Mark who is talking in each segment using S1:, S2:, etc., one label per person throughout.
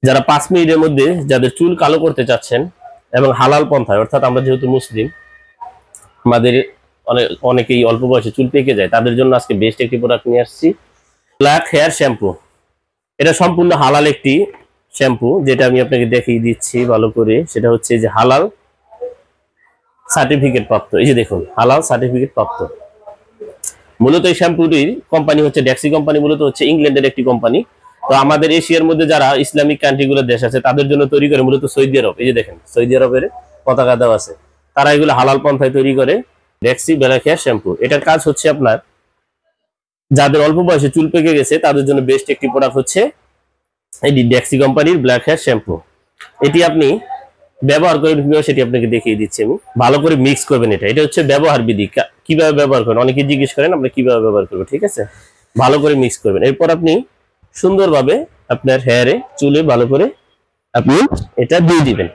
S1: যারা 5 মিনিটের মধ্যে যাদের চুল কালো করতে চাচ্ছেন এবং হালাল পন্থায়, অর্থাৎ আমরা যেহেতু মুসলিম, আমাদের অনেকেই অল্প বয়সে চুল পেকে যায়, তাদের জন্য আজকে বেস্ট একটি প্রোডাক্ট নিয়ে আসছি, ব্ল্যাক হেয়ার শ্যাম্পু। এটা সম্পূর্ণ হালাল একটি শ্যাম্পু, যেটা আমি আপনাকে দেখিয়ে দিচ্ছি ভালো করে। সেটা হচ্ছে যে হালাল সার্টিফিকেট প্রাপ্ত। এই যে দেখুন, হালাল সার্টিফিকেট প্রাপ্ত। মূলত এই শ্যাম্পুটির কোম্পানি হচ্ছে ডেক্সি কোম্পানি, মূলত হচ্ছে ইংল্যান্ডের একটি কোম্পানি। তো আমাদের এশিয়ার মধ্যে যারা ইসলামিক কান্ট্রিগুলোর দেশ আছে তাদের জন্য তৈরি করে মূলত সৌদি আরব। এই যে দেখেন, সৌদি আরবের পতাকা দেওয়া আছে, তারা এগুলো হালাল পন্থায় তৈরি করে ডেক্সি ব্ল্যাক হেয়ার শ্যাম্পু। এটার কাজ হচ্ছে আপনার যাদের অল্প বয়সে চুল পেকে গেছে তাদের জন্য বেস্ট একটি প্রোডাক্ট হচ্ছে এই ডেক্সি কোম্পানির ব্ল্যাক হেয়ার শ্যাম্পু। এটি আপনি ব্যবহার করে সেটি আপনাকে দেখিয়ে দিচ্ছি আমি। ভালো করে মিক্স করবেন। এটা হচ্ছে ব্যবহার বিধি, কিভাবে ব্যবহার করেন অনেকে জিজ্ঞেস করেন, আমরা কিভাবে ব্যবহার করবো, ঠিক আছে। ভালো করে মিক্স করবেন। এরপর আপনি সুন্দরভাবে আপনার হেয়ারে, চুলে ভালো করে আপনি এটা দিয়ে দিবেন।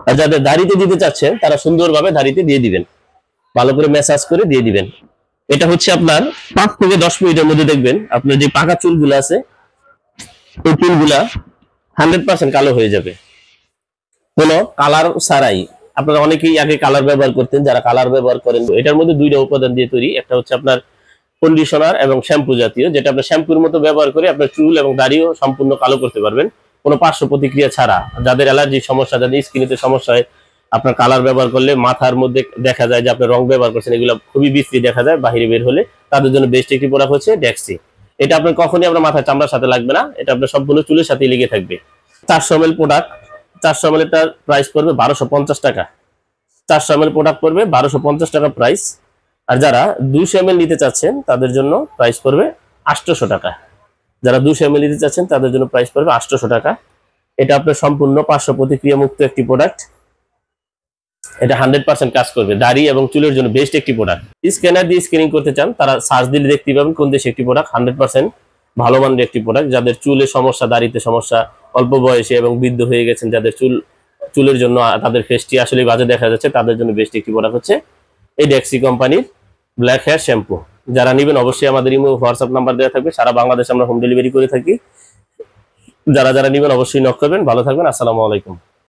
S1: আর যাদের দাড়িতে দিতে চাচ্ছেন তারা সুন্দরভাবে দাড়িতে দিয়ে দিবেন, ভালো করে ম্যাসাজ করে দিয়ে দিবেন। এটা হচ্ছে আপনার 5 থেকে 10 মিনিটের মধ্যে দেখবেন আপনার যে পাকা চুলগুলো আছে এই চুলগুলা 100% কালো হয়ে যাবে, কোনো কালার ছাড়াই। আপনারা অনেকেই আগে কালার ব্যবহার করতেন, যারা কালার ব্যবহার করেন, এটার মধ্যে 2টা উপাদান দিয়ে তৈরি। একটা হচ্ছে আপনার কন্ডিশনার এবং শ্যাম্পু জাতীয়, যেটা আপনার শ্যাম্পুর মতো ব্যবহার করে আপনার চুল এবং দাড়িও সম্পূর্ণ কালো করতে পারবেন কোনো পার্শ্ব প্রতিক্রিয়া ছাড়া। যাদের অ্যালার্জির সমস্যা, যাদের স্কিনেতে সমস্যা হয়, আপনার কালার ব্যবহার করলে মাথার মধ্যে দেখা যায় যে আপনার রং ব্যবহার করছেন, এগুলো খুবই বিশ্রী দেখা যায় বাহিরে বের হলে, তাদের জন্য বেস্ট একটি প্রোডাক্ট হচ্ছে ডেক্সি। এটা আপনার কখনই আপনার মাথার চামড়ার সাথে লাগবে না, এটা আপনার সম্পূর্ণ চুলের সাথে লেগে থাকবে। 400 ml প্রোডাক্ট, 400 ml এর প্রাইস পড়বে 1250 টাকা। 400 ml প্রোডাক্ট পড়বে 1250 টাকা প্রাইস। আর যারা 200 ml নিতে চাচ্ছেন তাদের জন্য প্রাইস পড়বে 800 টাকা। যারা 200 ml নিতে চাচ্ছেন তাদের জন্য প্রাইস পড়বে 800 টাকা। এটা আপনার সম্পূর্ণ পার্শ্ব প্রতিক্রিয়া মুক্ত একটি প্রোডাক্ট। এটা 100% কাজ করবে, দাড়ি এবং চুলের জন্য বেস্ট একটি প্রোডাক্ট। স্ক্যানার দিয়ে স্ক্যানিং করতে চান তারা সার্চ দিলে দেখতে পাবেন কোন দেশে একটি প্রোডাক্ট 100% ভালো মানের একটি প্রোডাক্ট। যাদের চুলের সমস্যা, দাড়িতে সমস্যা, অল্প বয়সে এবং বৃদ্ধ হয়ে গেছেন, যাদের চুলের জন্য তাদের ফেসটি আসলে বাজে দেখা যাচ্ছে, তাদের জন্য বেস্ট একটি প্রোডাক্ট হচ্ছে এই ডেক্সি কোম্পানির ব্ল্যাক হেয়ার শ্যাম্পু। যারা নেবেন অবশ্যই আমাদের ইমো হোয়াটসঅ্যাপ নাম্বার দেওয়া থাকবে, সারা বাংলাদেশে আমরা হোম ডেলিভারি করে থাকি। যারা নেবেন অবশ্যই নক করবেন। ভালো থাকবেন, আসসালামু আলাইকুম।